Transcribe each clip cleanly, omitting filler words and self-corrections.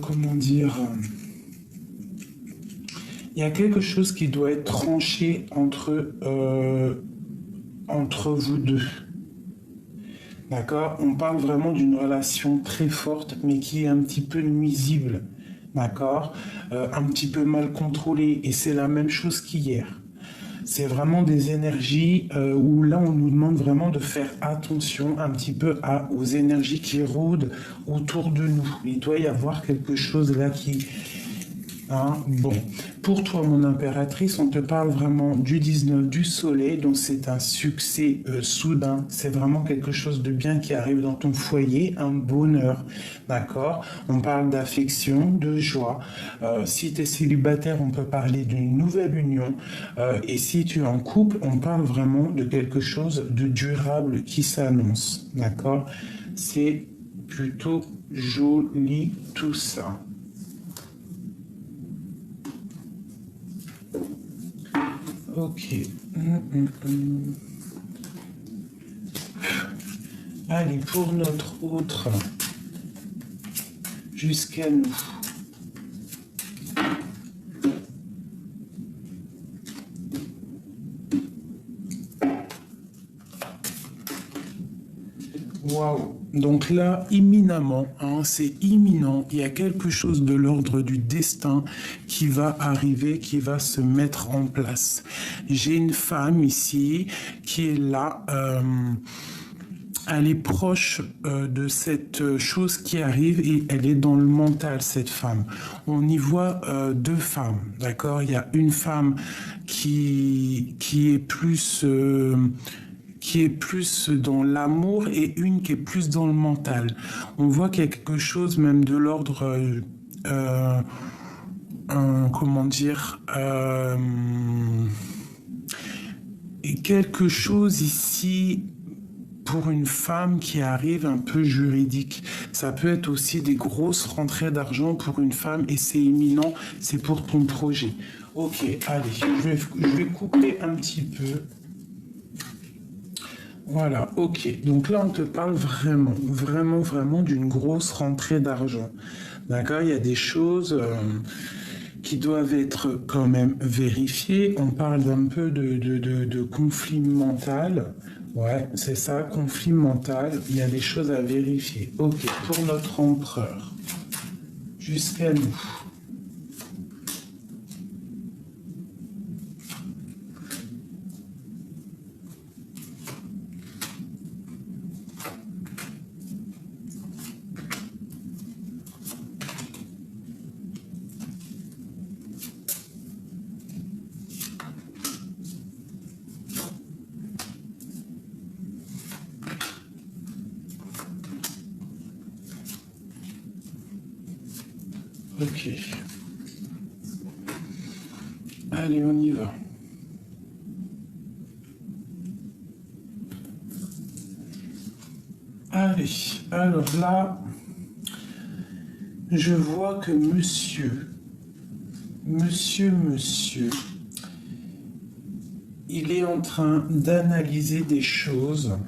comment dire, il y a quelque chose qui doit être tranché entre vous deux. D'accord? On parle vraiment d'une relation très forte, mais qui est un petit peu nuisible. D'accord? Un petit peu mal contrôlée. Et c'est la même chose qu'hier. C'est vraiment des énergies où là, on nous demande vraiment de faire attention un petit peu aux énergies qui rôdent autour de nous. Il doit y avoir quelque chose là qui, hein, bon, pour toi, mon impératrice, on te parle vraiment du 19 du soleil, donc c'est un succès soudain. C'est vraiment quelque chose de bien qui arrive dans ton foyer, un bonheur, d'accord? On parle d'affection, de joie. Si tu es célibataire, on peut parler d'une nouvelle union. Et si tu es en couple, on parle vraiment de quelque chose de durable qui s'annonce, d'accord? C'est plutôt joli tout ça. Ok. Allez, pour notre autre, jusqu'à nous. Waouh! Donc là, imminemment, hein, c'est imminent, il y a quelque chose de l'ordre du destin qui va arriver, qui va se mettre en place. J'ai une femme ici qui est là, elle est proche de cette chose qui arrive et elle est dans le mental, cette femme. On y voit deux femmes, d'accord? Il y a une femme qui est plus dans l'amour et une qui est plus dans le mental. On voit qu'il y a quelque chose même de l'ordre, comment dire, et quelque chose ici pour une femme qui arrive un peu juridique. Ça peut être aussi des grosses rentrées d'argent pour une femme et c'est imminent, c'est pour ton projet. Ok, allez, je vais couper un petit peu. Voilà, ok. Donc là, on te parle vraiment, vraiment, vraiment d'une grosse rentrée d'argent. D'accord? Il y a des choses qui doivent être quand même vérifiées. On parle d'un peu de conflit mental. Ouais, c'est ça, conflit mental. Il y a des choses à vérifier. Ok, pour notre empereur. Jusqu'à nous. Ok. Allez, on y va. Allez, alors là, je vois que monsieur, il est en train d'analyser des choses,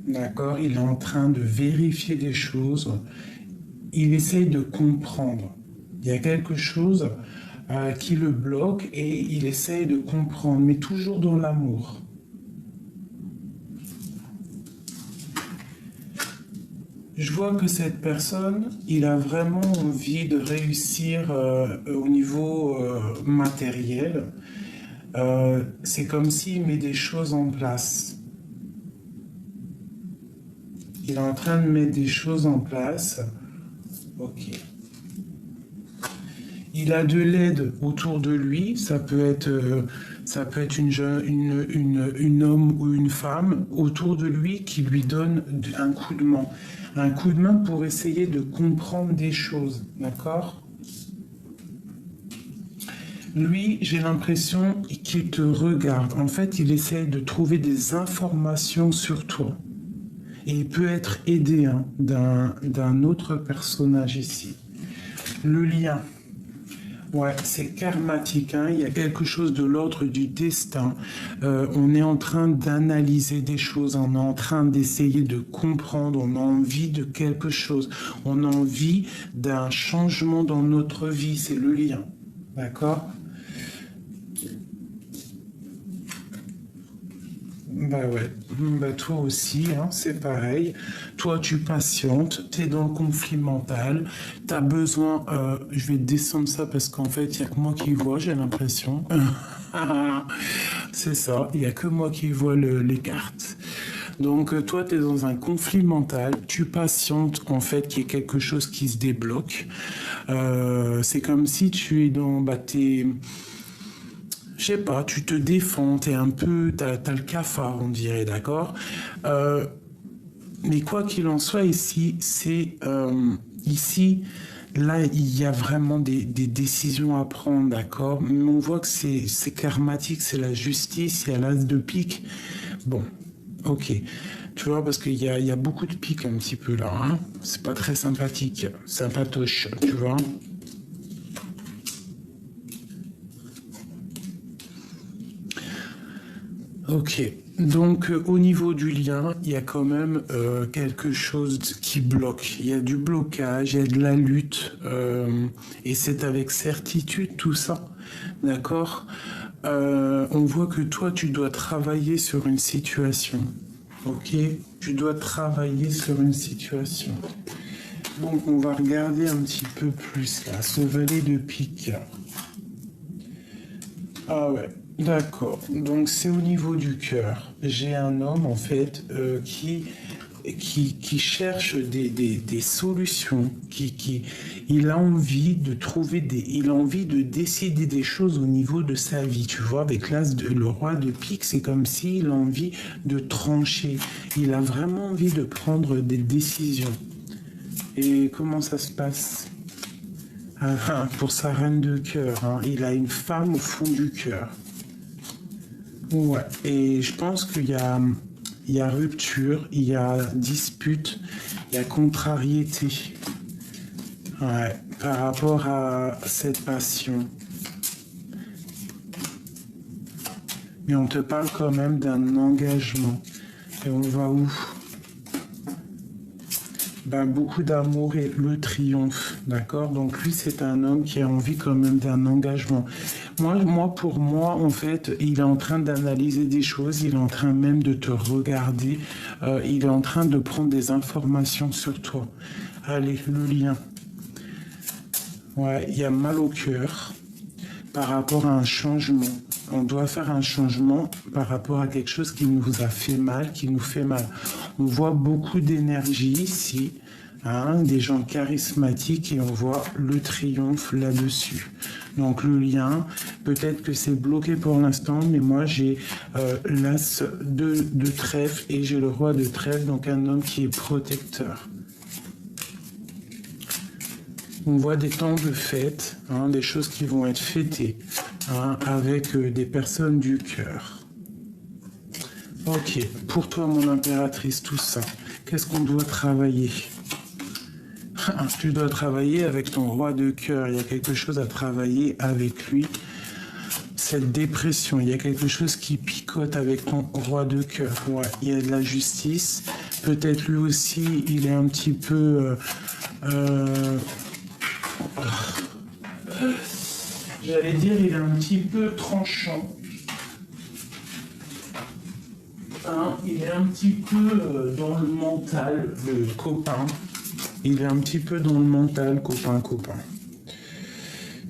d'accord? Il est en train de vérifier des choses. Il essaye de comprendre. Il y a quelque chose qui le bloque et il essaye de comprendre, mais toujours dans l'amour. Je vois que cette personne, il a vraiment envie de réussir au niveau matériel. C'est comme s'il met des choses en place. Il est en train de mettre des choses en place. Ok. Il a de l'aide autour de lui. Ça peut être une homme ou une femme autour de lui qui lui donne un coup de main. Un coup de main pour essayer de comprendre des choses. D'accord? Lui, j'ai l'impression qu'il te regarde. En fait, il essaie de trouver des informations sur toi. Et il peut être aidé d'un autre personnage ici. Le lien. Ouais, c'est karmatique, hein. Il y a quelque chose de l'ordre du destin. On est en train d'analyser des choses, on est en train d'essayer de comprendre, on a envie de quelque chose, on a envie d'un changement dans notre vie, c'est le lien. D'accord? Bah ouais, bah toi aussi, hein, c'est pareil. Toi, tu patientes, t'es dans le conflit mental, t'as besoin. Je vais descendre ça parce qu'en fait, il y a que moi qui vois, j'ai l'impression. C'est ça, il y a que moi qui vois les cartes. Donc toi, tu es dans un conflit mental, tu patientes en fait qu'il y ait quelque chose qui se débloque. C'est comme si tu es dans, bah, je sais pas, tu te défends, t'es un peu, t'as le cafard, on dirait, d'accord. Euh, mais quoi qu'il en soit, ici, ici, là, il y a vraiment des décisions à prendre, d'accord. Mais on voit que c'est karmatique, c'est la justice, il y a l'as de pique. Bon, ok. Tu vois, parce qu'il y a beaucoup de piques un petit peu là, hein. C'est pas très sympathique, sympatoche, tu vois. Ok, donc au niveau du lien, il y a quand même quelque chose qui bloque. Il y a du blocage, il y a de la lutte, et c'est avec certitude tout ça, d'accord. On voit que toi, tu dois travailler sur une situation, ok. Tu dois travailler sur une situation. Donc on va regarder un petit peu plus là, ce valet de pique. Ah ouais, d'accord. Donc c'est au niveau du cœur. J'ai un homme en fait qui cherche des solutions, il a envie de trouver il a envie de décider des choses au niveau de sa vie. Tu vois, avec le roi de pique, c'est comme s'il a envie de trancher. Il a vraiment envie de prendre des décisions. Et comment ça se passe? Pour sa reine de cœur, hein. Il a une femme au fond du cœur. Ouais, et je pense il y a rupture, il y a dispute, il y a contrariété. Ouais, par rapport à cette passion. Mais on te parle quand même d'un engagement. Et on va où? Ben, beaucoup d'amour et le triomphe, d'accord. Donc lui, c'est un homme qui a envie quand même d'un engagement. Pour moi, en fait, il est en train d'analyser des choses, il est en train même de te regarder, il est en train de prendre des informations sur toi. Allez, le lien. Ouais, il y a mal au cœur par rapport à un changement. On doit faire un changement par rapport à quelque chose qui nous a fait mal, qui nous fait mal. On voit beaucoup d'énergie ici, hein, des gens charismatiques et on voit le triomphe là-dessus. Donc le lien, peut-être que c'est bloqué pour l'instant, mais moi j'ai l'as de trèfle et j'ai le roi de trèfle, donc un homme qui est protecteur. On voit des temps de fête, hein, des choses qui vont être fêtées, hein, avec des personnes du cœur. Ok, pour toi mon impératrice, tout ça, qu'est-ce qu'on doit travailler? Tu dois travailler avec ton roi de cœur, il y a quelque chose à travailler avec lui. Cette dépression, il y a quelque chose qui picote avec ton roi de cœur. Ouais, il y a de la justice, peut-être lui aussi, il est un petit peu... J'allais dire, il est un petit peu tranchant. Hein, il est un petit peu dans le mental, le copain. Il est un petit peu dans le mental, copain.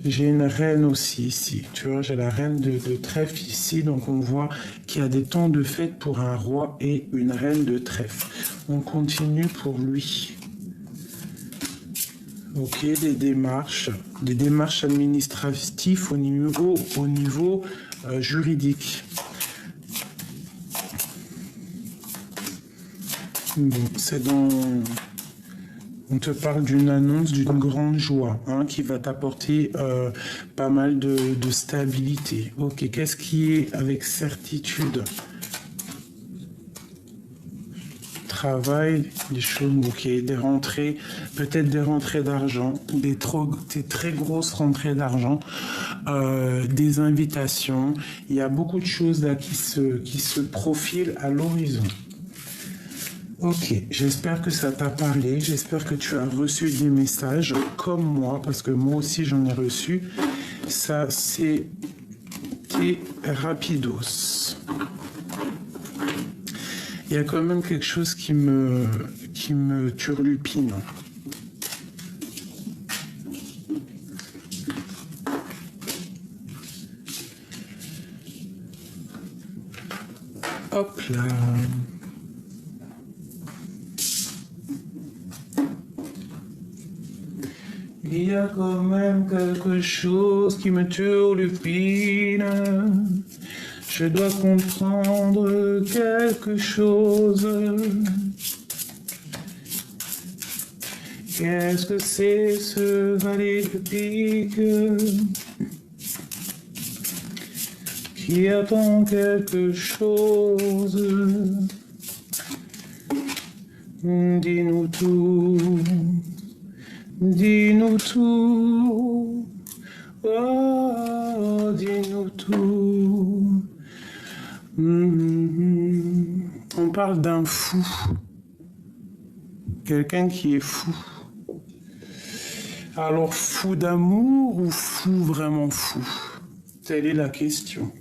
J'ai une reine aussi ici. Tu vois, j'ai la reine de trèfle ici. Donc on voit qu'il y a des temps de fête pour un roi et une reine de trèfle. On continue pour lui. Ok, des démarches administratives au niveau juridique. Bon, c'est dans... On te parle d'une annonce d'une grande joie, hein, qui va t'apporter pas mal de stabilité. Ok, qu'est-ce qui est avec certitude? travail, des choses, ok, des rentrées, peut-être des rentrées d'argent, des très grosses rentrées d'argent, des invitations. Il y a beaucoup de choses là qui se profilent à l'horizon. Ok, j'espère que ça t'a parlé, j'espère que tu as reçu des messages comme moi, parce que moi aussi j'en ai reçu. Ça, c'était rapidos. Il y a quand même quelque chose qui me turlupine. Hop là. Il y a quand même quelque chose qui me turlupine. Je dois comprendre quelque chose. Qu'est-ce que c'est ce valet de pique qui attend quelque chose? Dis-nous tout. Dis-nous tout, oh, dis-nous tout. On parle d'un fou, quelqu'un qui est fou. Alors, fou d'amour ou fou vraiment fou? Telle est la question.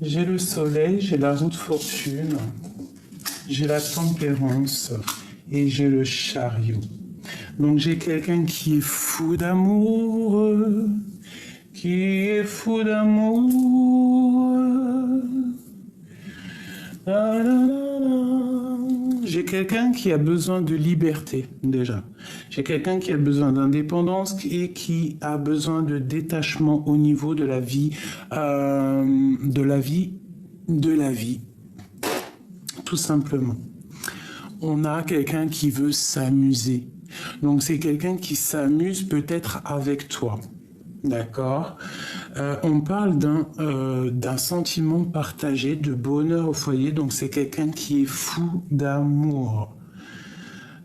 J'ai le soleil, j'ai la roue de fortune. J'ai la tempérance et j'ai le chariot. Donc j'ai quelqu'un qui est fou d'amour, qui est fou d'amour. J'ai quelqu'un qui a besoin de liberté déjà. J'ai quelqu'un qui a besoin d'indépendance et qui a besoin de détachement au niveau de la vie, tout simplement. On a quelqu'un qui veut s'amuser. Donc c'est quelqu'un qui s'amuse peut-être avec toi. D'accord? On parle d'un sentiment partagé, de bonheur au foyer. Donc c'est quelqu'un qui est fou d'amour.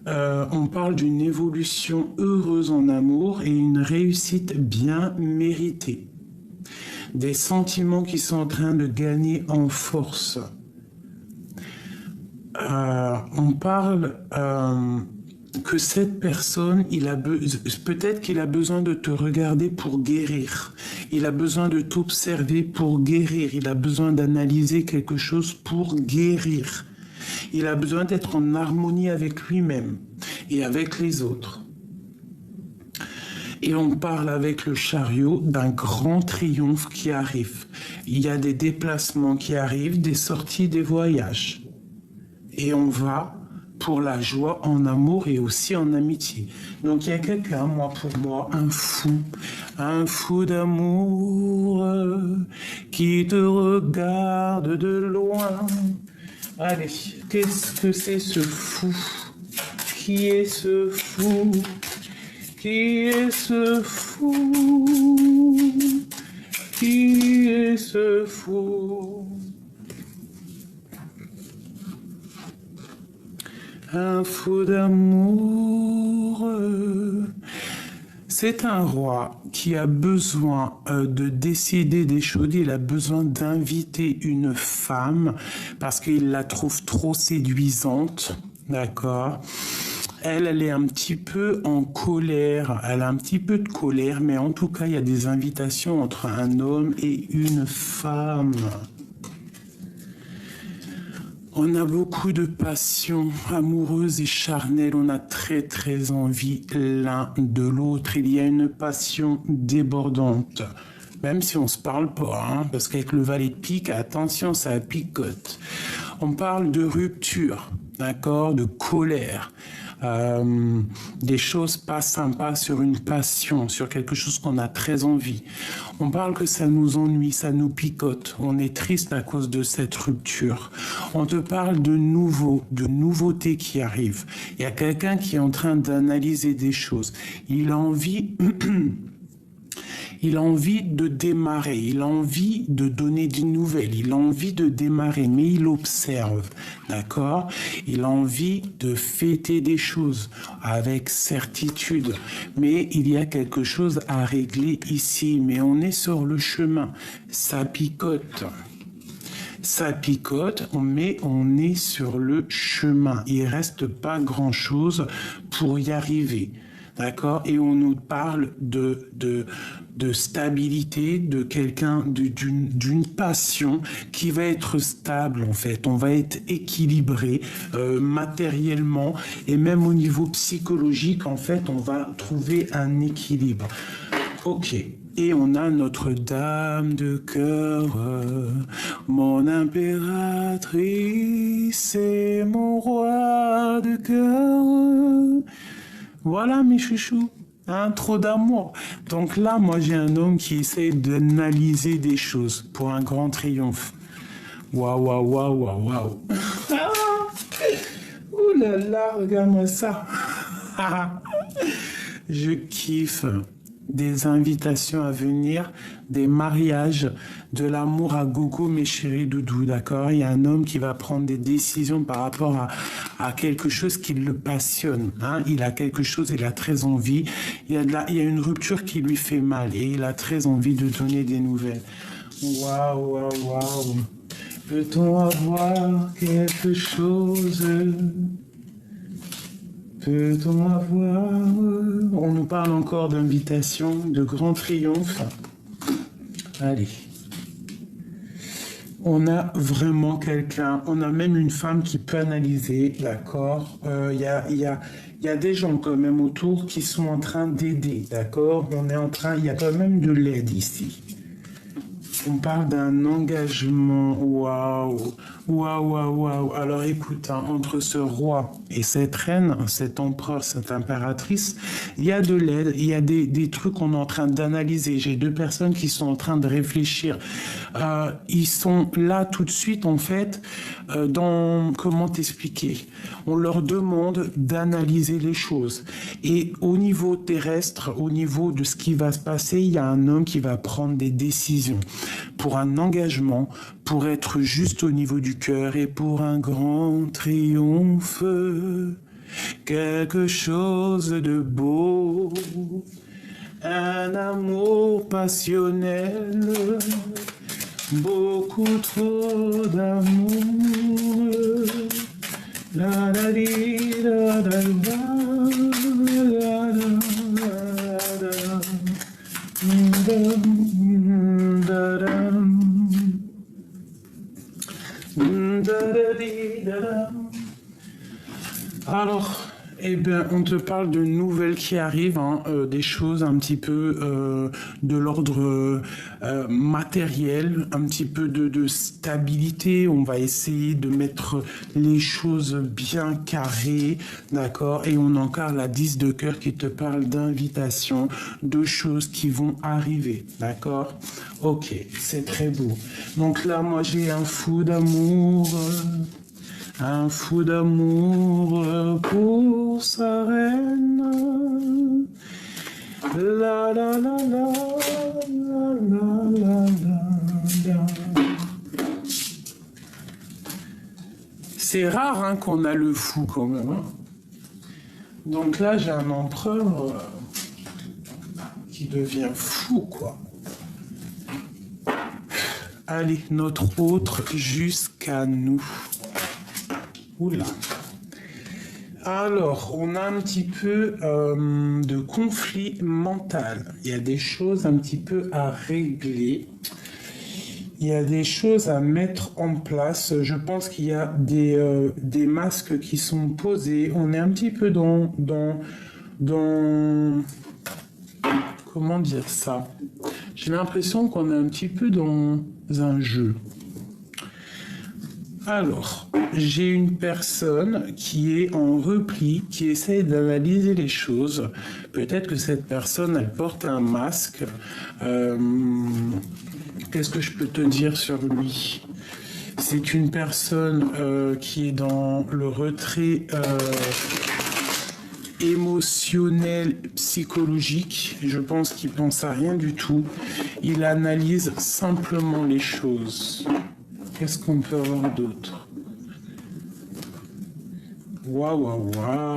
On parle d'une évolution heureuse en amour et une réussite bien méritée. Des sentiments qui sont en train de gagner en force. On parle que cette personne, peut-être qu'il a besoin de te regarder pour guérir. Il a besoin de t'observer pour guérir. Il a besoin d'analyser quelque chose pour guérir. Il a besoin d'être en harmonie avec lui-même et avec les autres. Et on parle avec le chariot d'un grand triomphe qui arrive. Il y a des déplacements qui arrivent, des sorties, des voyages. Et on va pour la joie en amour et aussi en amitié. Donc il y a quelqu'un, pour moi, un fou d'amour qui te regarde de loin. Allez, qu'est-ce que c'est ce fou? Qui est ce fou? Qui est ce fou? Qui est ce fou? Un fou d'amour. C'est un roi qui a besoin de décider des choses. Il a besoin d'inviter une femme parce qu'il la trouve trop séduisante. D'accord? Elle est un petit peu en colère. Elle a un petit peu de colère, mais en tout cas, il y a des invitations entre un homme et une femme. On a beaucoup de passion amoureuse et charnelle. On a très très envie l'un de l'autre. Il y a une passion débordante. Même si on se parle pas, parce qu'avec le valet de pique, attention, ça picote. On parle de rupture, d'accord, de colère. Des choses pas sympas sur une passion, sur quelque chose qu'on a très envie. On parle que ça nous ennuie, ça nous picote. On est triste à cause de cette rupture. On te parle de nouveautés qui arrivent. Il y a quelqu'un qui est en train d'analyser des choses. Il a envie Il a envie de démarrer, il a envie de donner des nouvelles, il a envie de démarrer, mais il observe, d'accord? Il a envie de fêter des choses avec certitude, mais il y a quelque chose à régler ici, mais on est sur le chemin, ça picote. Ça picote, mais on est sur le chemin. Il reste pas grand-chose pour y arriver. D'accord? Et on nous parle de stabilité, de quelqu'un, d'une passion qui va être stable, en fait. On va être équilibré matériellement et même au niveau psychologique, en fait, on va trouver un équilibre. Ok. Et on a notre dame de cœur, mon impératrice et mon roi de cœur. Voilà mes chouchous, hein, trop d'amour. Donc là, moi j'ai un homme qui essaie d'analyser des choses pour un grand triomphe. Waouh, waouh, waouh, waouh, waouh. Ouh là là, regarde-moi ça. Je kiffe. Des invitations à venir, des mariages, de l'amour à gogo, mes chéris doudous, d'accord? Il y a un homme qui va prendre des décisions par rapport à quelque chose qui le passionne, hein? Il a quelque chose, il a très envie, il y a une rupture qui lui fait mal et il a très envie de donner des nouvelles. Waouh, waouh, waouh. Peut-on avoir quelque chose? Peut-on avoir... On nous parle encore d'invitation, de grand triomphe. Allez. On a vraiment quelqu'un, on a même une femme qui peut analyser, d'accord? Il y a des gens quand même autour qui sont en train d'aider, d'accord? Il y a quand même de l'aide ici. On parle d'un engagement, waouh, waouh, waouh, waouh. Alors écoute, hein, entre ce roi et cette reine, cet empereur, cette impératrice, il y a de l'aide, il y a des trucs qu'on est en train d'analyser. J'ai deux personnes qui sont en train de réfléchir. Ils sont là tout de suite, en fait, comment t'expliquer? On leur demande d'analyser les choses. Et au niveau terrestre, au niveau de ce qui va se passer, il y a un homme qui va prendre des décisions pour un engagement, pour être juste au niveau du cœur et pour un grand triomphe, quelque chose de beau, un amour passionnel, beaucoup trop d'amour. La la di, la la la, la la la. Alors, eh bien, on te parle de nouvelles qui arrivent, hein, des choses un petit peu de l'ordre matériel, un petit peu de stabilité. On va essayer de mettre les choses bien carrées, d'accord? Et on a encore la 10 de cœur qui te parle d'invitation, de choses qui vont arriver, d'accord? Ok, c'est très beau. Donc là, moi, j'ai un fou d'amour. Un fou d'amour pour sa reine. La la la la la la la la. C'est rare hein, qu'on a le fou quand même. Hein. Donc là, j'ai un empereur qui devient fou, quoi. Allez, notre autre jusqu'à nous. Oula. Alors, on a un petit peu de conflit mental. Il y a des choses un petit peu à régler. Il y a des choses à mettre en place. Je pense qu'il y a des masques qui sont posés. On est un petit peu dans comment dire ça? J'ai l'impression qu'on est un petit peu dans un jeu. Alors, j'ai une personne qui est en repli, qui essaye d'analyser les choses. Peut-être que cette personne, elle porte un masque. Qu'est-ce que je peux te dire sur lui? C'est une personne qui est dans le retrait émotionnel, psychologique. Je pense qu'il pense à rien du tout. Il analyse simplement les choses. Qu'est-ce qu'on peut avoir d'autre? Waouh, waouh,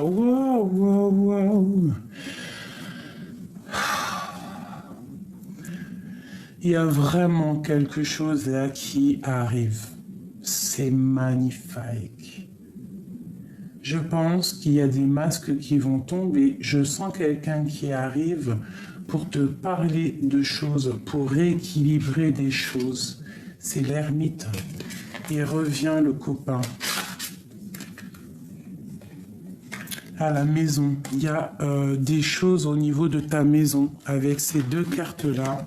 waouh, waouh, waouh. Il y a vraiment quelque chose là qui arrive. C'est magnifique. Je pense qu'il y a des masques qui vont tomber. Je sens quelqu'un qui arrive pour te parler de choses, pour rééquilibrer des choses. C'est l'ermite. Il revient le copain. À la maison, il y a des choses au niveau de ta maison avec ces deux cartes-là.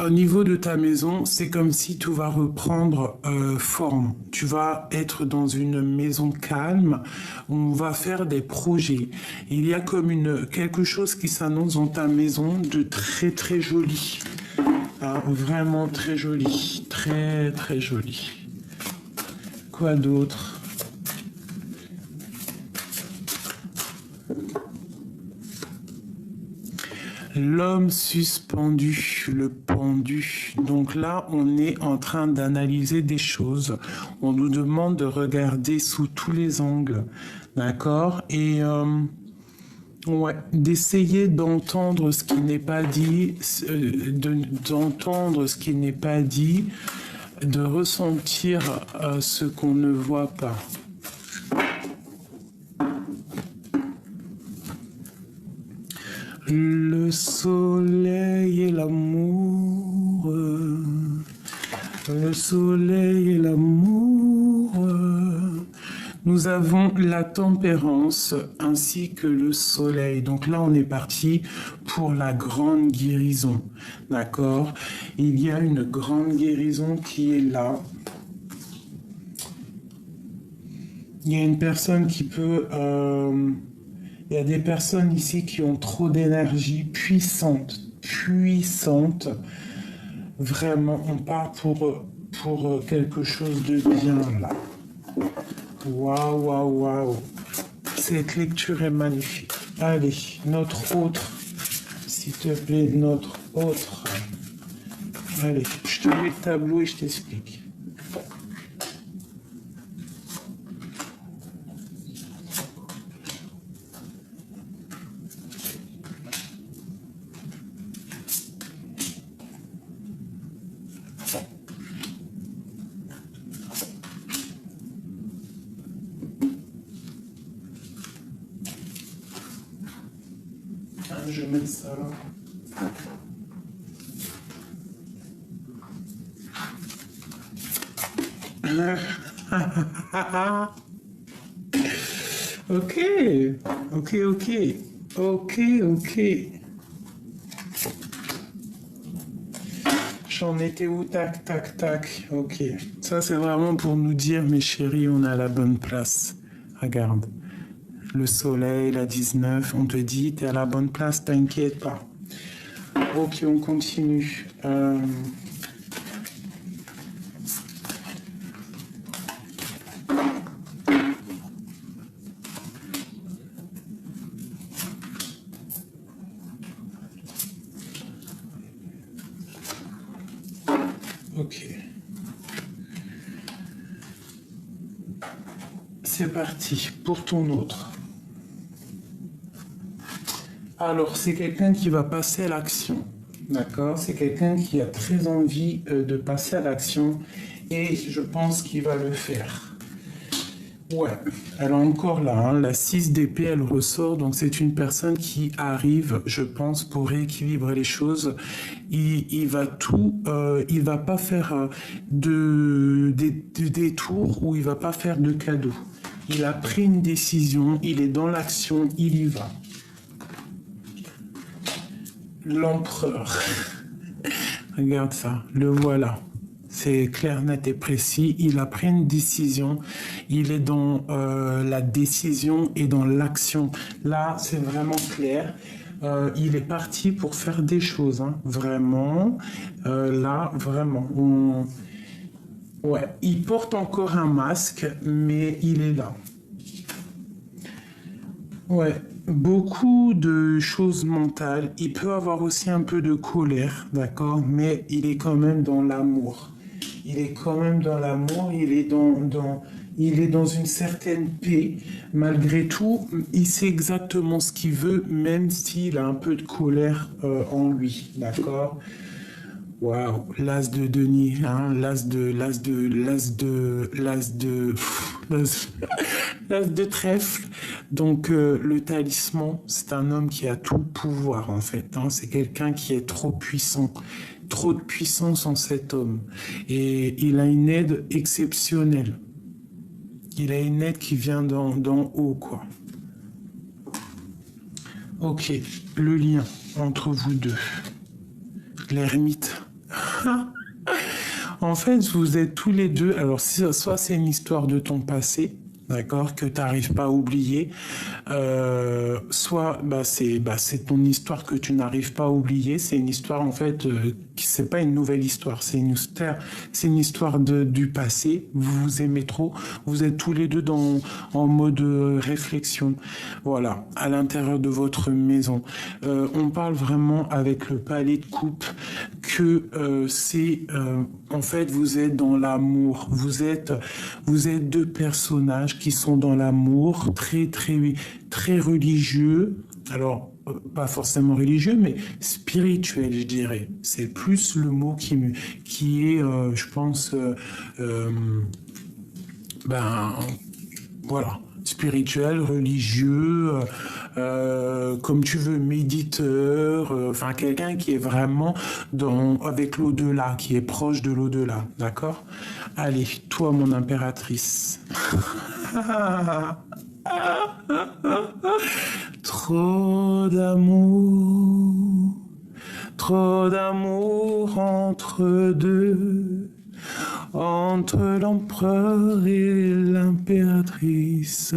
Au niveau de ta maison, c'est comme si tout va reprendre forme. Tu vas être dans une maison calme où on va faire des projets. Il y a comme quelque chose qui s'annonce dans ta maison de très très joli. Ah, vraiment très joli. Très très joli. Quoi d'autre ? L'homme suspendu, le pendu. Donc là, on est en train d'analyser des choses. On nous demande de regarder sous tous les angles. D'accord ? Et ouais, d'essayer d'entendre ce qui n'est pas dit, d'entendre ce qui n'est pas dit, de ressentir ce qu'on ne voit pas. Le soleil et l'amour, le soleil et l'amour. Nous avons la tempérance ainsi que le soleil. Donc là, on est parti pour la grande guérison. D'accord ? Il y a une grande guérison qui est là. Il y a une personne qui peut... il y a des personnes ici qui ont trop d'énergie puissante. Vraiment, on part pour quelque chose de bien là. Waouh, waouh, waouh. Cette lecture est magnifique. Allez, notre autre. S'il te plaît, notre autre. Allez, je te mets le tableau et je t'explique. Je mets ça là. Ok. J'en étais où? Tac, tac, tac. Ok. Ça, c'est vraiment pour nous dire, mes chéris, on a la bonne place. Regarde. Le soleil, la 19, on te dit, t'es à la bonne place, t'inquiète pas. Ok, on continue. Ok. C'est parti pour ton autre. Alors, c'est quelqu'un qui va passer à l'action, d'accord? C'est quelqu'un qui a très envie de passer à l'action et je pense qu'il va le faire. Ouais, elle est encore là, hein. La 6 d'épée, elle ressort, donc c'est une personne qui arrive, je pense, pour rééquilibrer les choses. Il va il va pas faire de détours ou il va pas faire de cadeaux. Il a pris une décision, il est dans l'action, il y va. L'empereur. Regarde ça, le voilà. C'est clair, net et précis. Il a pris une décision. Il est dans la décision et dans l'action. Là, c'est vraiment clair. Il est parti pour faire des choses. Hein. Vraiment. Là, vraiment. Ouais, il porte encore un masque, mais il est là. Ouais, beaucoup de choses mentales. Il peut avoir aussi un peu de colère, d'accord, mais il est quand même dans l'amour. Il est quand même dans l'amour, il est dans une certaine paix. Malgré tout, il sait exactement ce qu'il veut, même s'il a un peu de colère en lui, d'accord? Waouh, l'as de Denis, hein, l'as de trèfle. Donc le talisman, c'est un homme qui a tout le pouvoir en fait, hein. C'est quelqu'un qui est trop puissant, trop de puissance en cet homme. Et il a une aide exceptionnelle. Il a une aide qui vient d'en haut, quoi. Ok, le lien entre vous deux. L'ermite. En fait, vous êtes tous les deux. Alors, soit c'est une histoire de ton passé, d'accord, que tu n'arrives pas à oublier, soit c'est ton histoire que tu n'arrives pas à oublier. C'est une histoire en fait, c'est pas une nouvelle histoire, c'est une histoire du passé. Vous vous aimez trop, vous êtes tous les deux en mode réflexion. Voilà, à l'intérieur de votre maison. On parle vraiment avec le palais de coupe que en fait vous êtes dans l'amour. Vous êtes deux personnages qui sont dans l'amour, très très très religieux. Alors pas forcément religieux, mais spirituel, je dirais. C'est plus le mot qui est, je pense, ben voilà, spirituel, religieux, comme tu veux, méditeur, enfin quelqu'un qui est vraiment avec l'au-delà, qui est proche de l'au-delà, d'accord? Allez, toi mon impératrice. Trop d'amour entre deux, entre l'empereur et l'impératrice.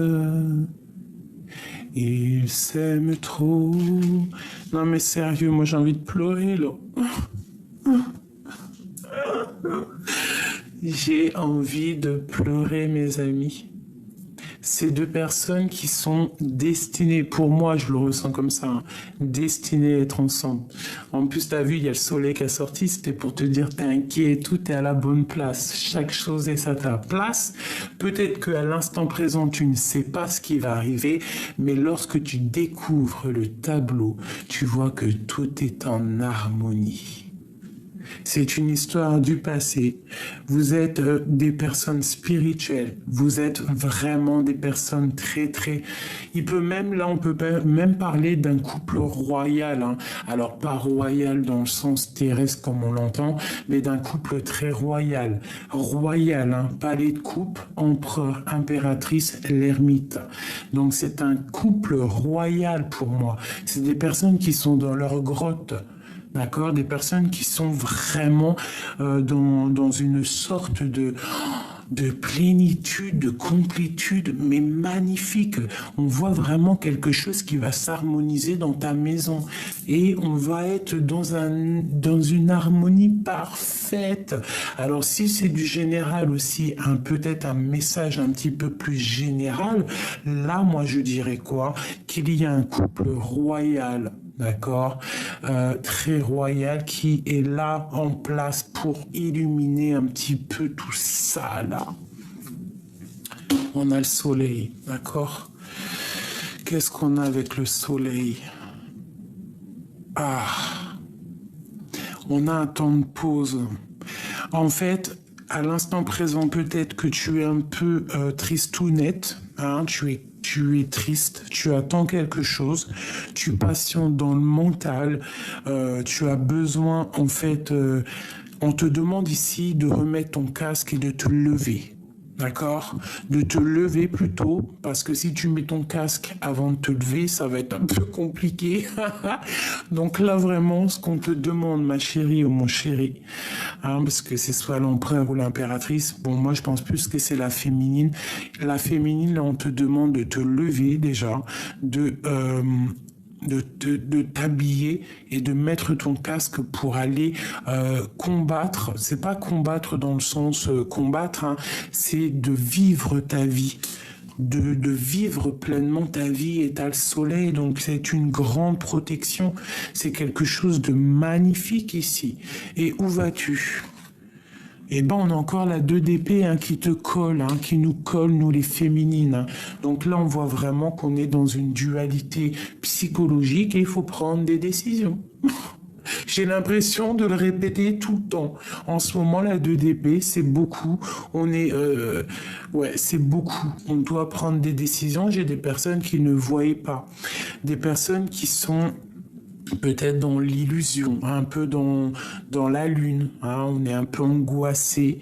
Ils s'aiment trop. Non mais sérieux, moi j'ai envie de pleurer là. J'ai envie de pleurer mes amis. Ces deux personnes qui sont destinées, pour moi je le ressens comme ça, hein, destinées à être ensemble. En plus t'as vu, il y a le soleil qui a sorti, c'était pour te dire t'inquiète, tout est à la bonne place, chaque chose est à ta place. Peut-être qu'à l'instant présent tu ne sais pas ce qui va arriver, mais lorsque tu découvres le tableau, tu vois que tout est en harmonie. C'est une histoire du passé. Vous êtes des personnes spirituelles. Vous êtes vraiment des personnes très, très... on peut même parler d'un couple royal, hein. Alors, pas royal dans le sens terrestre comme on l'entend, mais d'un couple très royal. Royal, hein. Palais de coupe, empereur, impératrice, l'ermite. Donc, c'est un couple royal pour moi. C'est des personnes qui sont dans leur grotte. D'accord, des personnes qui sont vraiment dans une sorte de plénitude, de complétude, mais magnifique. On voit vraiment quelque chose qui va s'harmoniser dans ta maison et on va être dans une harmonie parfaite. Alors si c'est du général aussi, peut-être un message un petit peu plus général, là moi je dirais quoi? Qu'il y a un couple royal. D'accord, très royal qui est là en place pour illuminer un petit peu tout ça là. On a le soleil, d'accord. Qu'est-ce qu'on a avec le soleil? Ah, on a un temps de pause. En fait, à l'instant présent, peut-être que tu es un peu tristounette, hein, tu es triste, tu attends quelque chose, tu patientes dans le mental, tu as besoin, en fait, on te demande ici de remettre ton casque et de te lever. D'accord? De te lever plutôt, parce que si tu mets ton casque avant de te lever, ça va être un peu compliqué. Donc là, vraiment, ce qu'on te demande, ma chérie ou mon chéri, hein, parce que c'est soit l'empereur ou l'impératrice, bon, moi, je pense plus que c'est la féminine. La féminine, là, on te demande de te lever déjà, de t'habiller et de mettre ton casque pour aller combattre. C'est pas combattre dans le sens combattre, hein, c'est de vivre ta vie. de vivre pleinement ta vie et t'as le soleil, donc c'est une grande protection. C'est quelque chose de magnifique ici. Et où vas-tu? Eh ben, on a encore la 2 d'épée qui te colle, qui nous colle, nous les féminines. Donc là, on voit vraiment qu'on est dans une dualité psychologique et il faut prendre des décisions. J'ai l'impression de le répéter tout le temps. En ce moment, la 2 d'épée, c'est beaucoup. Ouais, c'est beaucoup. On doit prendre des décisions. J'ai des personnes qui ne voyaient pas. Des personnes qui sont peut-être dans l'illusion, un peu dans la lune, on est un peu angoissé.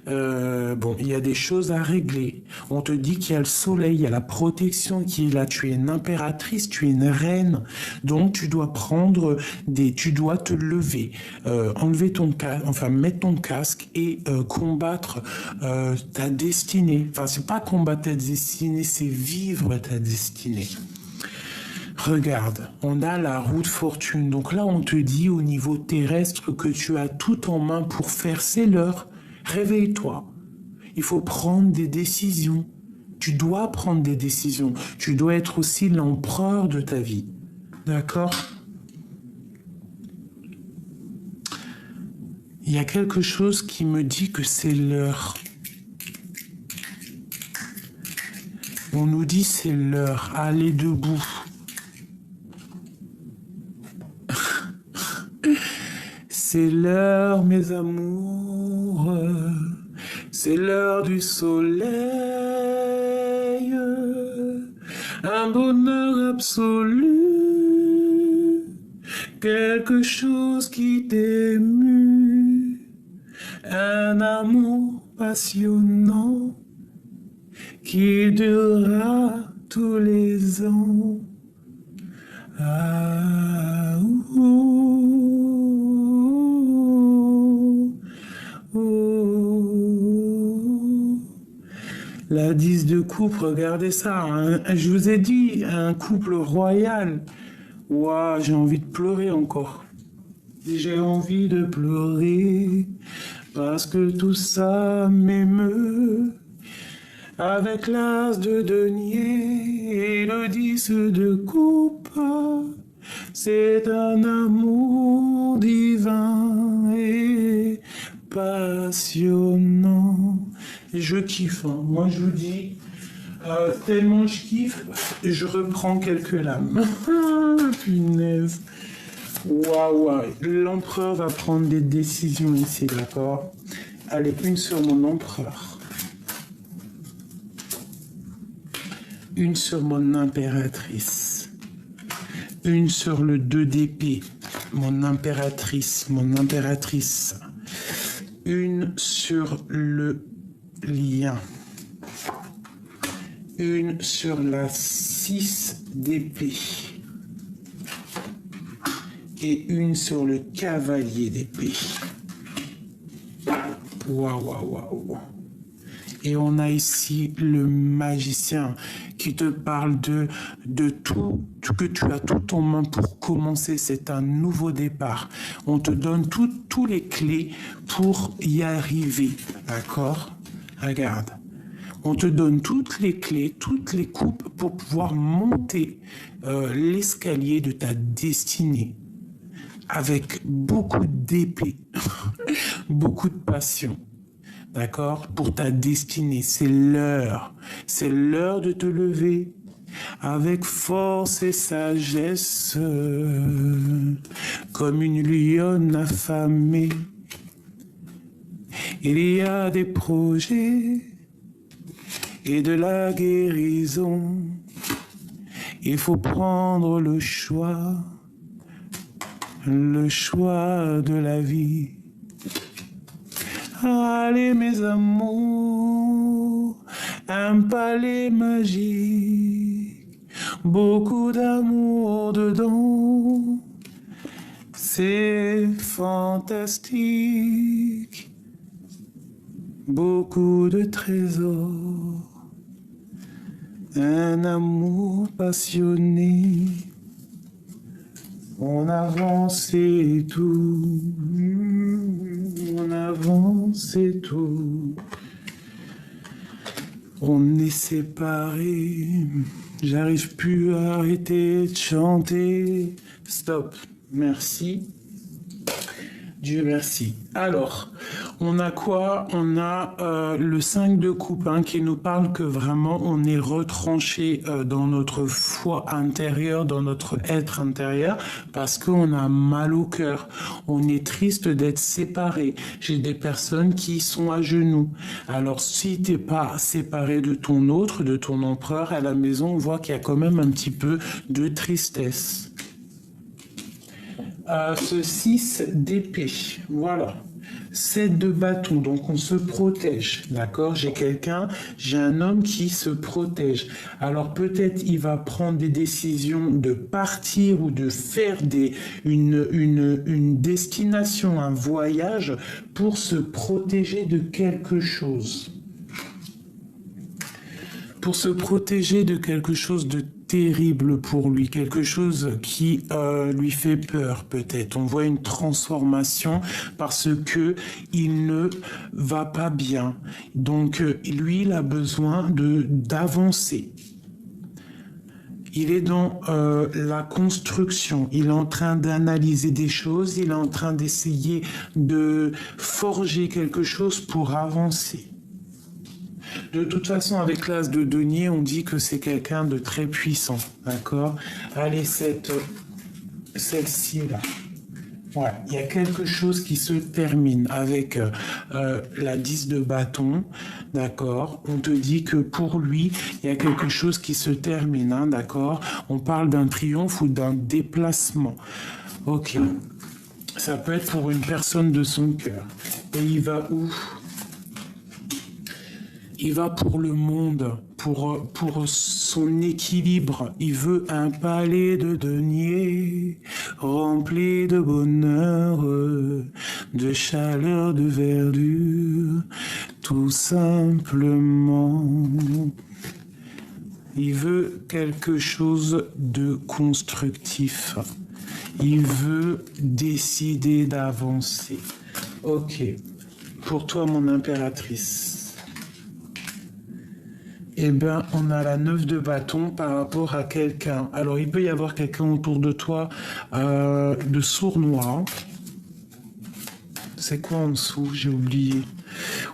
Bon, il y a des choses à régler. On te dit qu'il y a le soleil, il y a la protection qui est là. Tu es une impératrice, tu es une reine. Donc, tu dois tu dois te lever, enlever ton casque, enfin, mettre ton casque et combattre ta destinée. Enfin, c'est pas combattre ta destinée, c'est vivre ta destinée. Regarde, on a la roue de fortune. Donc là, on te dit au niveau terrestre que tu as tout en main pour faire. C'est l'heure. Réveille-toi. Il faut prendre des décisions. Tu dois prendre des décisions. Tu dois être aussi l'empereur de ta vie. D'accord? Il y a quelque chose qui me dit que c'est l'heure. On nous dit c'est l'heure. Allez debout. C'est l'heure, mes amours, c'est l'heure du soleil, un bonheur absolu, quelque chose qui t'émue, un amour passionnant qui durera tous les ans. Ah, La 10 de coupe, regardez ça. Je vous ai dit, un couple royal. Ouah, j'ai envie de pleurer encore. J'ai envie de pleurer parce que tout ça m'émeut. Avec l'as de denier et le 10 de coupe, c'est un amour divin et passionnant. Et je kiffe, moi je vous dis, tellement je kiffe, je reprends quelques lames. Punaise. Waouh, l'empereur va prendre des décisions ici, d'accord? Allez, une sur mon empereur. Une sur mon impératrice. Une sur le 2 d'épée. Mon impératrice. Une sur le lien. Une sur la 6 d'épée. Et une sur le cavalier d'épée. Waouh. Et on a ici le magicien qui te parle de tout, que tu as tout en main pour commencer. C'est un nouveau départ. On te donne tous les clés pour y arriver. D'accord? Regarde. On te donne toutes les clés, toutes les coupes pour pouvoir monter l'escalier de ta destinée. Avec beaucoup d'épée, beaucoup de passion. D'accord? Pour ta destinée, c'est l'heure. C'est l'heure de te lever avec force et sagesse, comme une lionne affamée. Il y a des projets et de la guérison. Il faut prendre le choix de la vie. Allez mes amours, un palais magique, beaucoup d'amour dedans, c'est fantastique, beaucoup de trésors, un amour passionné, on avance et tout. On avance et tout. On est séparés, j'arrive plus à arrêter de chanter. Stop, merci. Dieu merci. Alors, on a quoi? On a le 5 de coupe hein, qui nous parle que vraiment on est retranché dans notre foi intérieure, dans notre être intérieur, parce qu'on a mal au cœur. On est triste d'être séparés. J'ai des personnes qui sont à genoux. Alors, si t'es pas séparé de ton autre, de ton empereur à la maison, on voit qu'il y a quand même un petit peu de tristesse. Ce 6 d'épée, voilà. 7 de bâton, donc on se protège, d'accord? J'ai un homme qui se protège. Alors peut-être il va prendre des décisions de partir ou de faire une destination, un voyage pour se protéger de quelque chose. Pour se protéger de quelque chose de terrible pour lui, quelque chose qui lui fait peur peut-être. On voit une transformation parce que il ne va pas bien. Donc lui, il a besoin d'avancer. Il est dans la construction, il est en train d'analyser des choses, il est en train d'essayer de forger quelque chose pour avancer. De toute façon, avec l'as de denier, on dit que c'est quelqu'un de très puissant, d'accord? Allez, celle-ci là. Ouais, il y a quelque chose qui se termine avec la 10 de bâton, d'accord? On te dit que pour lui, il y a quelque chose qui se termine, hein, d'accord? On parle d'un triomphe ou d'un déplacement. Ok. Ça peut être pour une personne de son cœur. Et il va où? Il va pour le monde, pour son équilibre. Il veut un palais de deniers rempli de bonheur, de chaleur, de verdure, tout simplement. Il veut quelque chose de constructif. Il veut décider d'avancer. Ok. Pour toi, mon impératrice. Eh bien, on a la 9 de bâton par rapport à quelqu'un. Alors, il peut y avoir quelqu'un autour de toi de sournois. C'est quoi en dessous? J'ai oublié.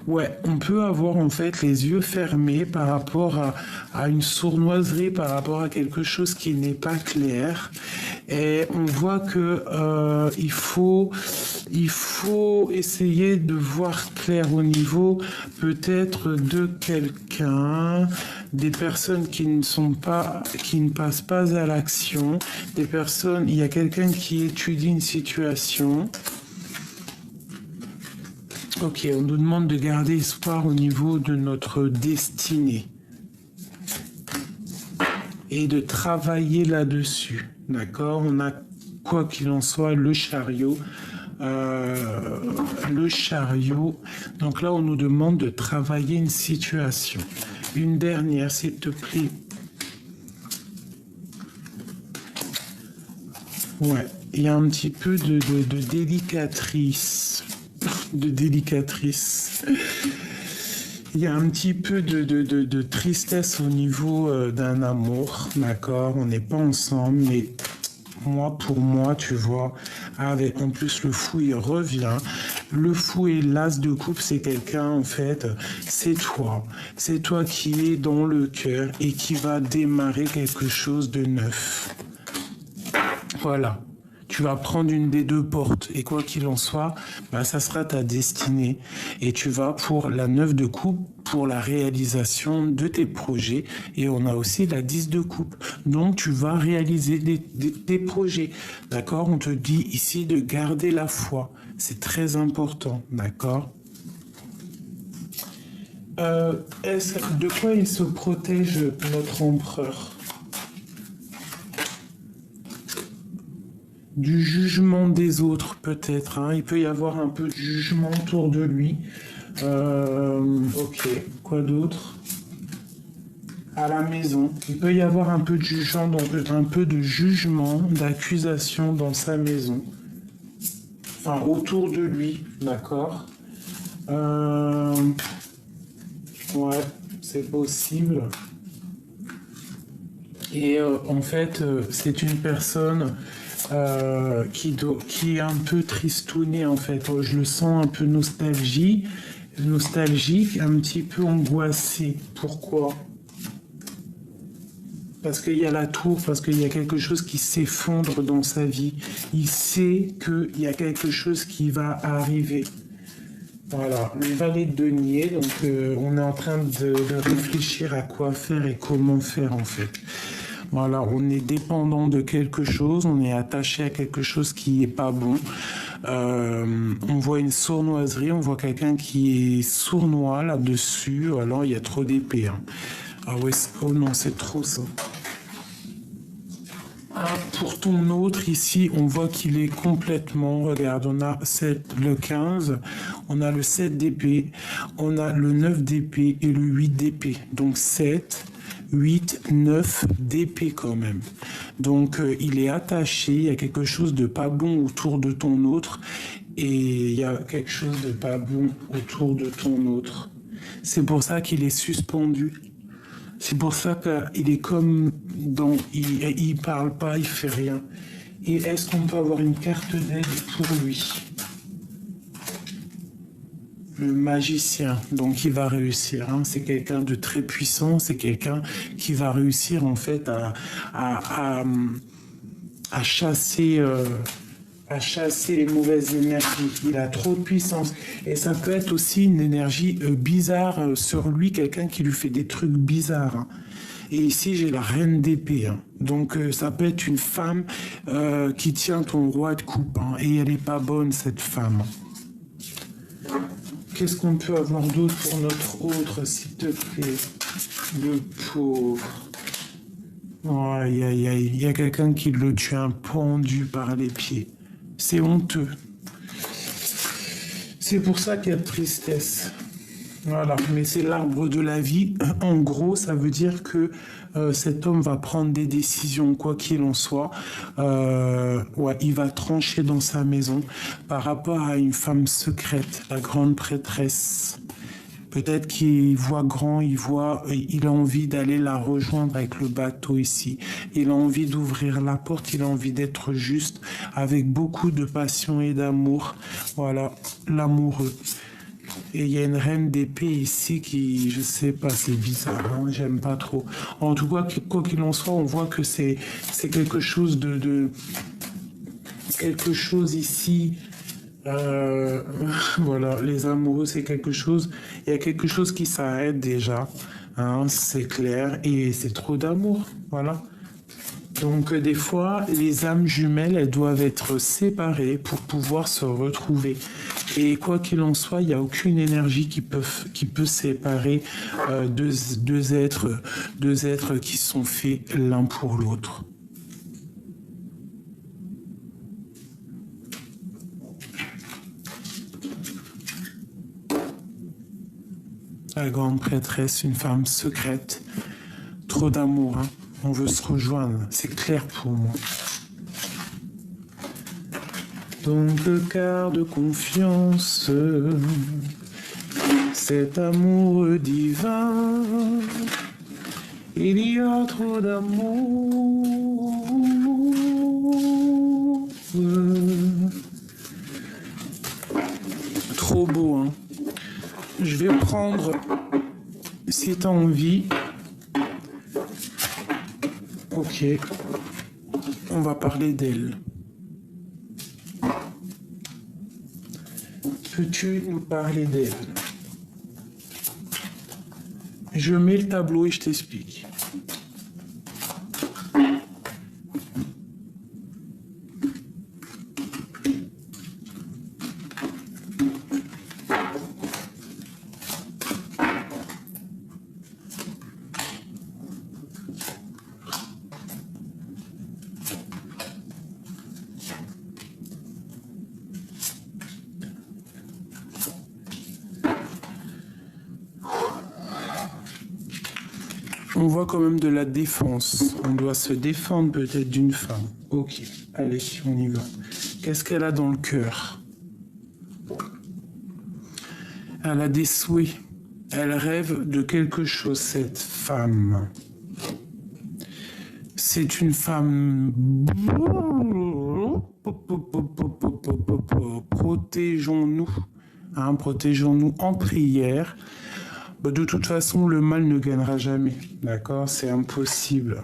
Ouais, on peut avoir en fait les yeux fermés par rapport à une sournoiserie, par rapport à quelque chose qui n'est pas clair. Et on voit que il faut essayer de voir clair au niveau peut-être de quelqu'un, des personnes qui ne passent pas à l'action, des personnes, il y a quelqu'un qui étudie une situation. Ok, on nous demande de garder espoir au niveau de notre destinée et de travailler là-dessus. D'accord? On a, quoi qu'il en soit, le chariot. Donc là, on nous demande de travailler une situation. Une dernière, s'il te plaît. Ouais, il y a un petit peu de délicatrice. Il y a un petit peu de tristesse au niveau d'un amour, d'accord? On n'est pas ensemble, mais pour moi, tu vois, avec en plus le fou, il revient. Le fou et l'as de coupe, c'est quelqu'un, en fait, c'est toi. C'est toi qui es dans le cœur et qui va démarrer quelque chose de neuf. Voilà. Tu vas prendre une des deux portes et quoi qu'il en soit, ça sera ta destinée. Et tu vas pour la 9 de coupe, pour la réalisation de tes projets. Et on a aussi la 10 de coupe. Donc tu vas réaliser des projets. D'accord? On te dit ici de garder la foi. C'est très important. D'accord? De quoi il se protège, notre empereur? Du jugement des autres, peut-être. Hein. Il peut y avoir un peu de jugement autour de lui. Ok, quoi d'autre? À la maison, il peut y avoir un peu de jugement, un peu de jugement, d'accusation dans sa maison. Enfin, autour de lui, d'accord? Ouais, c'est possible. Et en fait, c'est une personne qui est un peu tristounée, en fait. Je le sens un peu nostalgique, un petit peu angoissé. Pourquoi? Parce qu'il y a la tour, parce qu'il y a quelque chose qui s'effondre dans sa vie. Il sait qu'il y a quelque chose qui va arriver. Voilà, le valet de denier, donc on est en train de réfléchir à quoi faire et comment faire en fait. Voilà, on est dépendant de quelque chose, on est attaché à quelque chose qui est pas bon. On voit une sournoiserie, on voit quelqu'un qui est sournois là-dessus, alors il y a trop d'épée. Hein. Ah ouais, oh non, c'est trop ça. Ah, pour ton autre, ici, on voit qu'il est complètement... Regarde, on a le 15, on a le 7 d'épée, on a le 9 d'épée et le 8 d'épée. Donc 7, 8, 9 d'épée quand même. Donc il est attaché, il y a quelque chose de pas bon autour de ton autre et il y a quelque chose de pas bon autour de ton autre. C'est pour ça qu'il est suspendu. C'est pour ça qu'il est comme dans... Il parle pas, il fait rien. Et est-ce qu'on peut avoir une carte d'aide pour lui? Le magicien, donc il va réussir. Hein. C'est quelqu'un de très puissant, c'est quelqu'un qui va réussir en fait à chasser... à chasser les mauvaises énergies. Il a trop de puissance. Et ça peut être aussi une énergie bizarre sur lui, quelqu'un qui lui fait des trucs bizarres. Hein. Et ici, j'ai la reine d'épée. Hein. Donc, ça peut être une femme qui tient ton roi de coupe. Hein. Et elle n'est pas bonne, cette femme. Qu'est-ce qu'on peut avoir d'autre pour notre autre, s'il te plaît? Le pauvre. Oh, aïe, aïe, aïe. Il y a quelqu'un qui le tient pendu par les pieds. C'est honteux. C'est pour ça qu'il y a de tristesse. Voilà, mais c'est l'arbre de la vie. En gros, ça veut dire que cet homme va prendre des décisions, quoi qu'il en soit. Ouais, il va trancher dans sa maison par rapport à une femme secrète, la grande prêtresse. Peut-être qu'il voit grand, il a envie d'aller la rejoindre avec le bateau ici. Il a envie d'ouvrir la porte, il a envie d'être juste, avec beaucoup de passion et d'amour. Voilà, l'amoureux. Et il y a une reine d'épée ici qui, je sais pas, c'est bizarre, hein, j'aime pas trop. En tout cas, quoi qu'il en soit, on voit que c'est quelque chose quelque chose ici. Voilà, les amoureux, c'est quelque chose. Il y a quelque chose qui s'arrête déjà, hein, c'est clair, et c'est trop d'amour, voilà. Donc des fois, les âmes jumelles, elles doivent être séparées pour pouvoir se retrouver. Et quoi qu'il en soit, il n'y a aucune énergie qui peut séparer deux êtres qui sont faits l'un pour l'autre. La grande prêtresse, une femme secrète, trop d'amour, hein. On veut se rejoindre, c'est clair pour moi. Donc le quart de confiance, cet amour divin, il y a trop d'amour. Trop beau, hein. Je vais prendre, si tu as envie, ok, on va parler d'elle. Peux-tu nous parler d'elle? Je mets le tableau et je t'explique. On voit quand même de la défense. On doit se défendre peut-être d'une femme. Ok, allez, on y va. Qu'est-ce qu'elle a dans le cœur? Elle a des souhaits. Elle rêve de quelque chose, cette femme. C'est une femme... Protégeons-nous. Hein, protégeons-nous en prière. De toute façon, le mal ne gagnera jamais. D'accord? C'est impossible.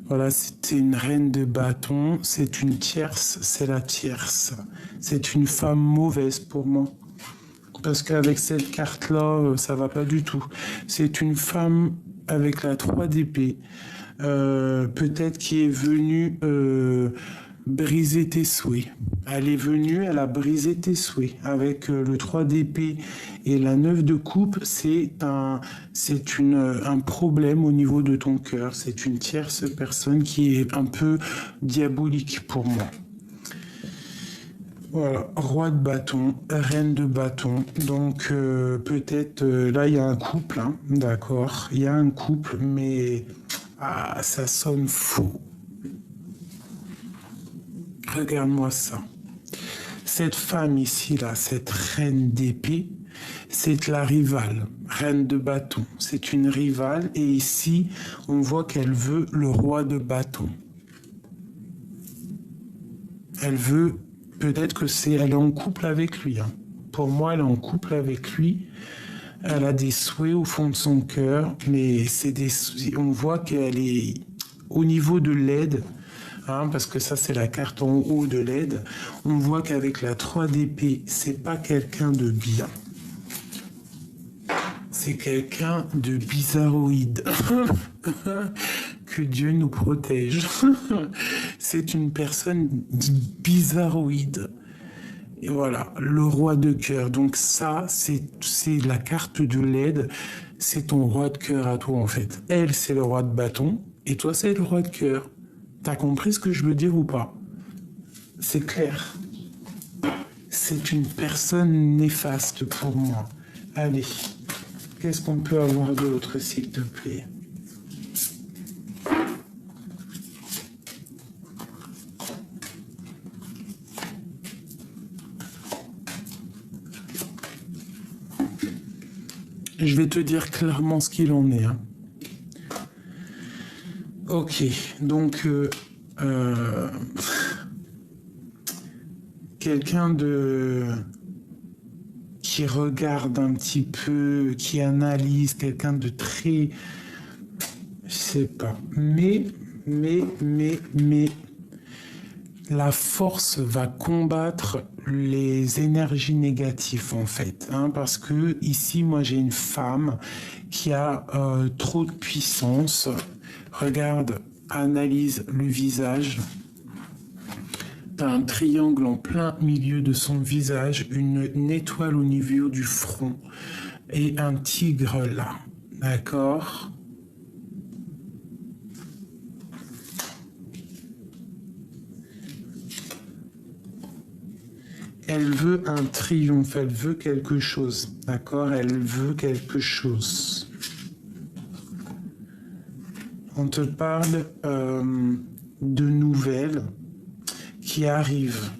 Voilà, c'était une reine de bâton. C'est une tierce. C'est la tierce. C'est une femme mauvaise pour moi. Parce qu'avec cette carte-là, ça va pas du tout. C'est une femme avec la 3 d'épée. Peut-être qui est venue briser tes souhaits. Elle est venue, elle a brisé tes souhaits. Avec le 3 d'épée et la 9 de coupe, c'est un problème au niveau de ton cœur. C'est une tierce personne qui est un peu diabolique pour moi. Voilà, roi de bâton, reine de bâton. Donc peut-être là il y a un couple, hein, d'accord. Il y a un couple, mais ça sonne faux. Regarde-moi ça. Cette femme ici, là, cette reine d'épée, c'est la rivale, reine de bâton. C'est une rivale et ici, on voit qu'elle veut le roi de bâton. Elle veut, peut-être que elle est en couple avec lui. Hein. Pour moi, elle est en couple avec lui. Elle a des souhaits au fond de son cœur, mais on voit qu'elle est au niveau de l'aide. Hein, parce que ça c'est la carte en haut de l'aide, on voit qu'avec la 3 d'épée, c'est pas quelqu'un de bien. C'est quelqu'un de bizarroïde. Que Dieu nous protège. C'est une personne bizarroïde. Et voilà, le roi de cœur. Donc ça, c'est la carte de l'aide. C'est ton roi de cœur à toi en fait. Elle, c'est le roi de bâton. Et toi, c'est le roi de cœur. T'as compris ce que je veux dire ou pas? C'est clair. C'est une personne néfaste pour moi. Allez, qu'est-ce qu'on peut avoir d'autre, s'il te plaît? Je vais te dire clairement ce qu'il en est. Hein. Ok, donc quelqu'un qui regarde un petit peu, qui analyse, quelqu'un de très, je sais pas, mais la force va combattre les énergies négatives en fait, hein, parce que ici moi j'ai une femme qui a trop de puissance. Regarde, analyse le visage. T'as un triangle en plein milieu de son visage, une étoile au niveau du front et un tigre là, d'accord? Elle veut un triomphe, elle veut quelque chose, d'accord? Elle veut quelque chose. On te parle de nouvelles qui arrivent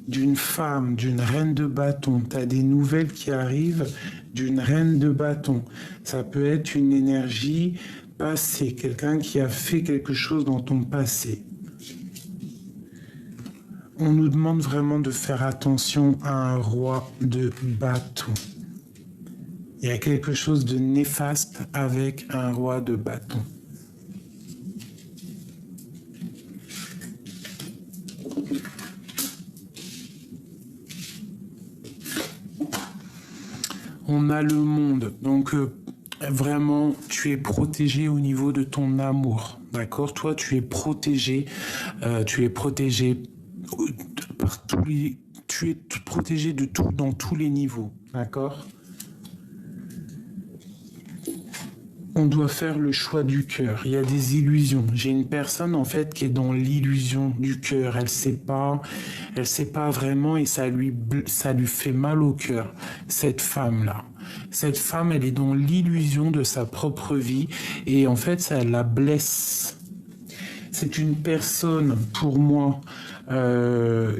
d'une femme, d'une reine de bâton. Tu as des nouvelles qui arrivent d'une reine de bâton. Ça peut être une énergie passée, quelqu'un qui a fait quelque chose dans ton passé. On nous demande vraiment de faire attention à un roi de bâton. Il y a quelque chose de néfaste avec un roi de bâton. On a le monde, donc vraiment, tu es protégé au niveau de ton amour, d'accord? Toi, tu es protégé par tu es protégé de tout dans tous les niveaux, d'accord? On doit faire le choix du cœur. Il y a des illusions. J'ai une personne en fait qui est dans l'illusion du cœur. Elle sait pas vraiment et ça lui fait mal au cœur. Cette femme-là. Cette femme, elle est dans l'illusion de sa propre vie et en fait, ça la blesse. c'est une personne, pour moi,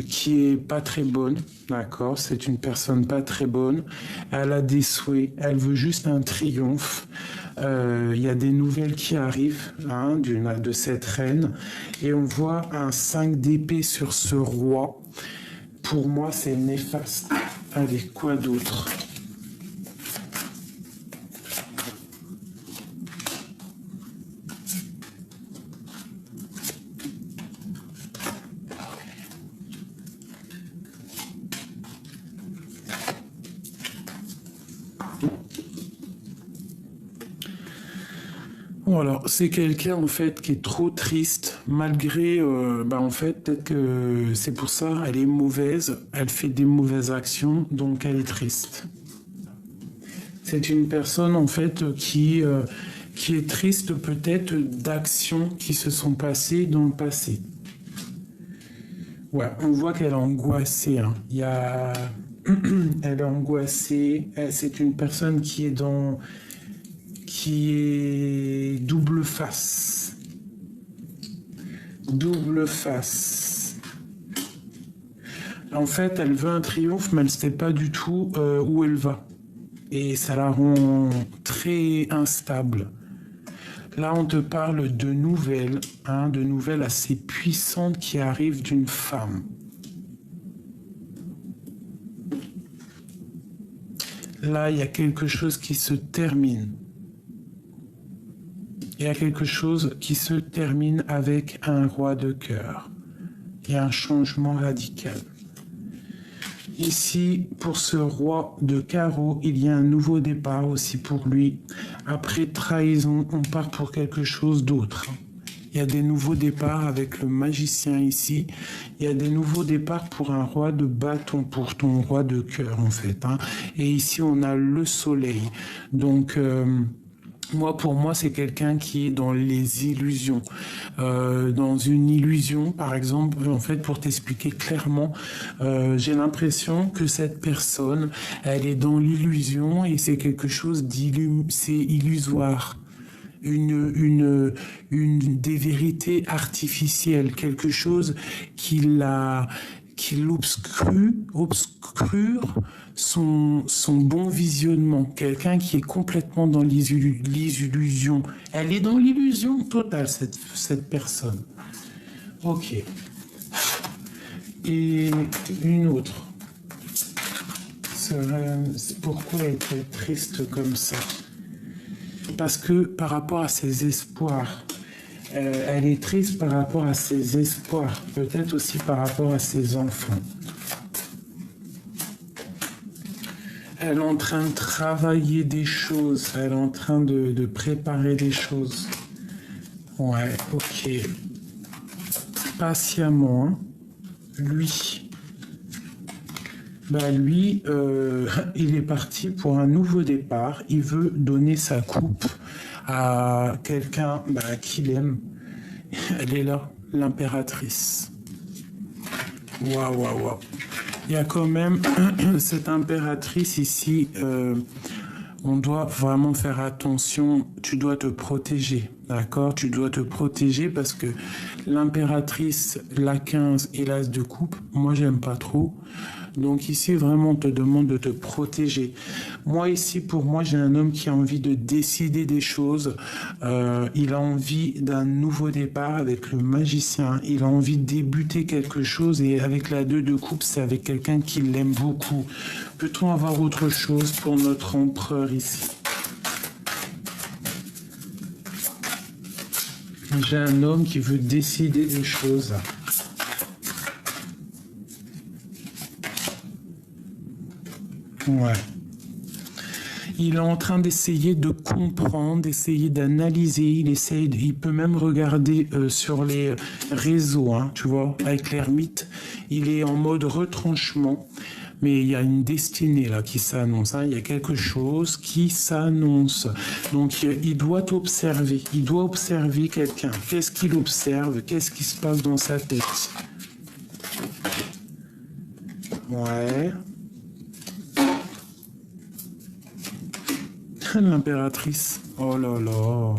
qui est pas très bonne, d'accord? C'est une personne pas très bonne. Elle a des souhaits, elle veut juste un triomphe. Il y a des nouvelles qui arrivent hein, de cette reine. Et on voit un 5 d'épée sur ce roi. Pour moi, c'est néfaste. Allez, quoi d'autre? Bon, alors, c'est quelqu'un en fait qui est trop triste, malgré, en fait, peut-être que c'est pour ça, elle est mauvaise, elle fait des mauvaises actions, donc elle est triste. C'est une personne en fait qui est triste peut-être d'actions qui se sont passées dans le passé. Ouais, on voit qu'elle est angoissée. Hein. Il y a... Elle est angoissée. C'est une personne qui est double face. Double face. En fait, elle veut un triomphe, mais elle ne sait pas du tout où elle va. Et ça la rend très instable. Là, on te parle de nouvelles, hein, de nouvelles assez puissantes qui arrivent d'une femme. Là, il y a quelque chose qui se termine. Il y a quelque chose qui se termine avec un roi de cœur. Il y a un changement radical. Ici, pour ce roi de carreau, il y a un nouveau départ aussi pour lui. Après trahison, on part pour quelque chose d'autre. Il y a des nouveaux départs avec le magicien ici. Il y a des nouveaux départs pour un roi de bâton, pour ton roi de cœur en fait. Hein. Et ici, on a le soleil. Donc... pour moi, c'est quelqu'un qui est dans les illusions. Dans une illusion, par exemple, en fait, pour t'expliquer clairement, j'ai l'impression que cette personne, elle est dans l'illusion et c'est quelque chose c'est illusoire. Des vérités artificielles, quelque chose qui obscure son bon visionnement. Quelqu'un qui est complètement dans les illusions. Elle est dans l'illusion totale, cette personne. Ok. Et une autre. Pourquoi est-elle triste comme ça? Parce que par rapport à ses espoirs, elle est triste par rapport à ses espoirs, peut-être aussi par rapport à ses enfants. Elle est en train de travailler des choses, elle est en train de préparer des choses. Ouais, ok. Patiemment, hein. Lui, il est parti pour un nouveau départ. Il veut donner sa coupe à quelqu'un qu'il aime. Elle est là, l'impératrice. Waouh. Il y a quand même cette impératrice ici. On doit vraiment faire attention. Tu dois te protéger, d'accord? Tu dois te protéger parce que l'impératrice, la 15 et l'as de coupe, moi, j'aime pas trop. Donc ici, vraiment, on te demande de te protéger. Moi, ici, pour moi, j'ai un homme qui a envie de décider des choses. Il a envie d'un nouveau départ avec le magicien. Il a envie de débuter quelque chose. Et avec la 2 de coupe, c'est avec quelqu'un qui l'aime beaucoup. Peut-on avoir autre chose pour notre empereur ici? J'ai un homme qui veut décider des choses. Ouais. Il est en train d'essayer de comprendre, d'essayer d'analyser. Il peut même regarder sur les réseaux, hein, tu vois, avec l'ermite. Il est en mode retranchement. Mais il y a une destinée là qui s'annonce. Hein. Il y a quelque chose qui s'annonce. Donc il doit observer. Il doit observer quelqu'un. Qu'est-ce qu'il observe? Qu'est-ce qui se passe dans sa tête? Ouais. L'impératrice. Oh là là.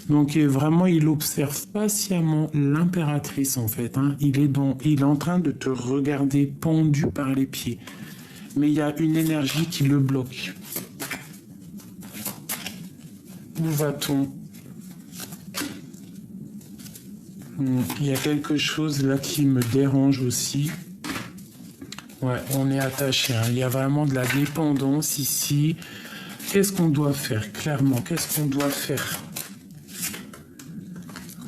Donc vraiment, il observe patiemment l'impératrice en fait, hein. Il est en train de te regarder pendu par les pieds. Mais il y a une énergie qui le bloque. Où va-t-on? Il y a quelque chose là qui me dérange aussi. Ouais, on est attaché, hein. Il y a vraiment de la dépendance ici. Qu'est-ce qu'on doit faire, clairement? Qu'est-ce qu'on doit faire?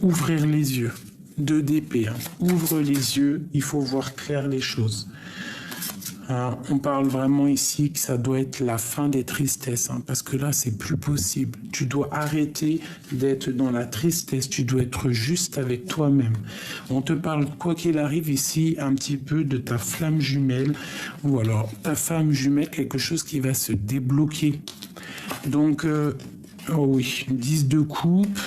Ouvrir les yeux. 2 d'épée, hein. Ouvre les yeux, il faut voir clair les choses. Hein, on parle vraiment ici que ça doit être la fin des tristesses, hein, parce que là, c'est plus possible. Tu dois arrêter d'être dans la tristesse, tu dois être juste avec toi-même. On te parle, quoi qu'il arrive ici, un petit peu de ta flamme jumelle, ou alors ta femme jumelle, quelque chose qui va se débloquer. Donc, oh oui, 10 de coupe.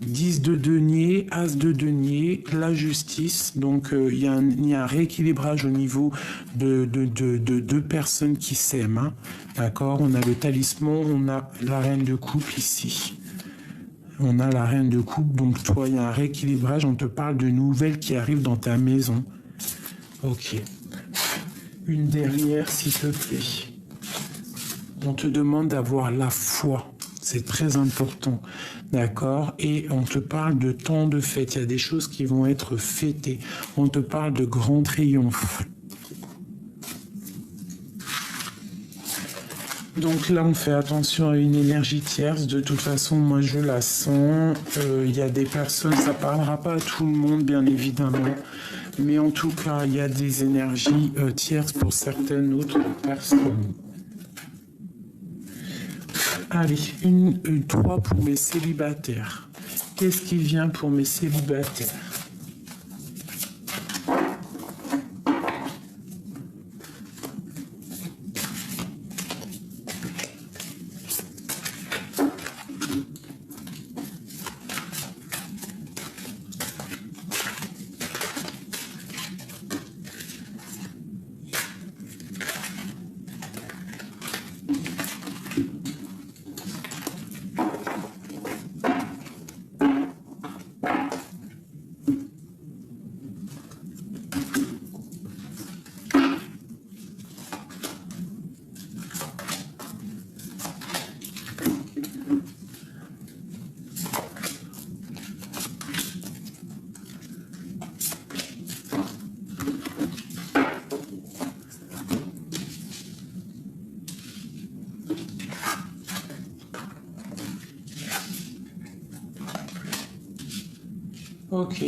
10 de denier, as de denier, la justice. Donc, il y a un rééquilibrage au niveau de deux personnes qui s'aiment. Hein. D'accord? On a le talisman, on a la reine de coupe ici. On a la reine de coupe. Donc, toi, il y a un rééquilibrage. On te parle de nouvelles qui arrivent dans ta maison. Ok. Une dernière, s'il te plaît. On te demande d'avoir la foi. C'est très important, d'accord? Et on te parle de temps de fête. Il y a des choses qui vont être fêtées. On te parle de grand triomphe. Donc là, on fait attention à une énergie tierce. De toute façon, moi, je la sens. Il y a des personnes, ça parlera pas à tout le monde, bien évidemment. Mais en tout cas, il y a des énergies tierces pour certaines autres personnes. Allez, une 3 pour mes célibataires. Qu'est-ce qui vient pour mes célibataires? Ok.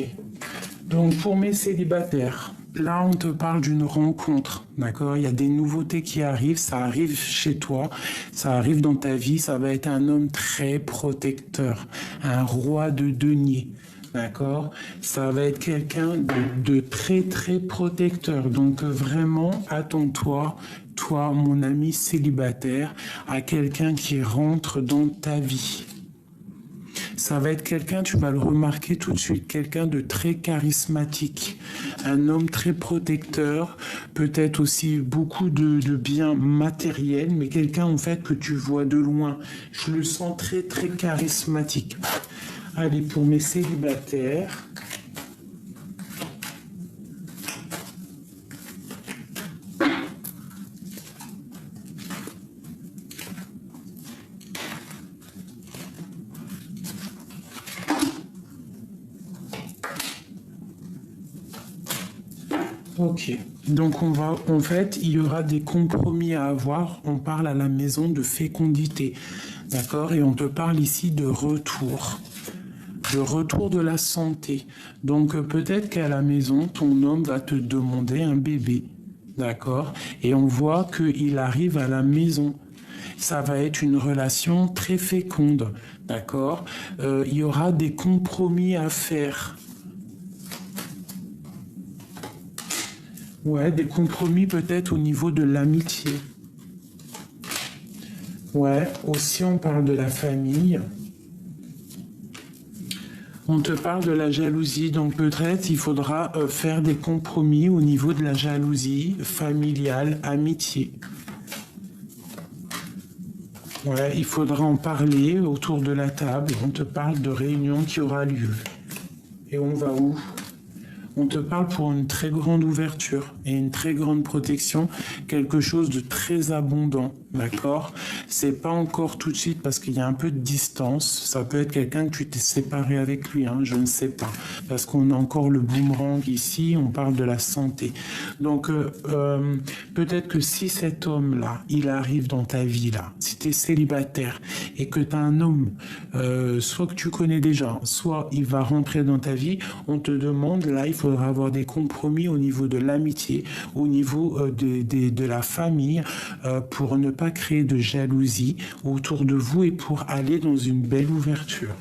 Donc pour mes célibataires, là on te parle d'une rencontre, d'accord? Il y a des nouveautés qui arrivent, ça arrive chez toi, ça arrive dans ta vie, ça va être un homme très protecteur, un roi de denier, d'accord? Ça va être quelqu'un de très très protecteur. Donc vraiment, attends-toi, toi mon ami célibataire, à quelqu'un qui rentre dans ta vie. Ça va être quelqu'un, tu vas le remarquer tout de suite, quelqu'un de très charismatique, un homme très protecteur, peut-être aussi beaucoup de biens matériels, mais quelqu'un en fait que tu vois de loin. Je le sens très très charismatique. Allez, pour mes célibataires. Ok, donc en fait, il y aura des compromis à avoir. On parle à la maison de fécondité, d'accord? Et on te parle ici de retour de la santé. Donc peut-être qu'à la maison, ton homme va te demander un bébé, d'accord? Et on voit qu'il arrive à la maison. Ça va être une relation très féconde, d'accord? Il y aura des compromis à faire. Ouais, des compromis peut-être au niveau de l'amitié. Ouais, aussi on parle de la famille. On te parle de la jalousie, donc peut-être il faudra faire des compromis au niveau de la jalousie familiale, amitié. Ouais, il faudra en parler autour de la table. On te parle de réunion qui aura lieu. Et on va où? On te parle pour une très grande ouverture et une très grande protection, quelque chose de très abondant, d'accord? C'est pas encore tout de suite parce qu'il y a un peu de distance. Ça peut être quelqu'un que tu t'es séparé avec lui, hein, je ne sais pas. Parce qu'on a encore le boomerang ici, on parle de la santé. Donc peut-être que si cet homme-là, il arrive dans ta vie là, si tu es célibataire et que tu as un homme, soit que tu connais déjà, soit il va rentrer dans ta vie, on te demande, là, il faudra avoir des compromis au niveau de l'amitié, au niveau de la famille, pour ne pas créer de jalousie autour de vous et pour aller dans une belle ouverture.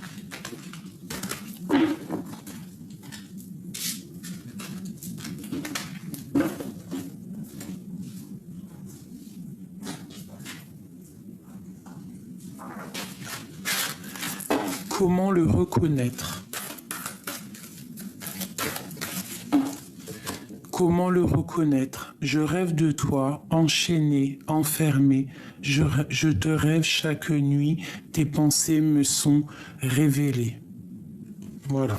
Comment le reconnaître? Comment le reconnaître? Je rêve de toi, enchaîné, enfermé. Je te rêve chaque nuit, tes pensées me sont révélées. Voilà.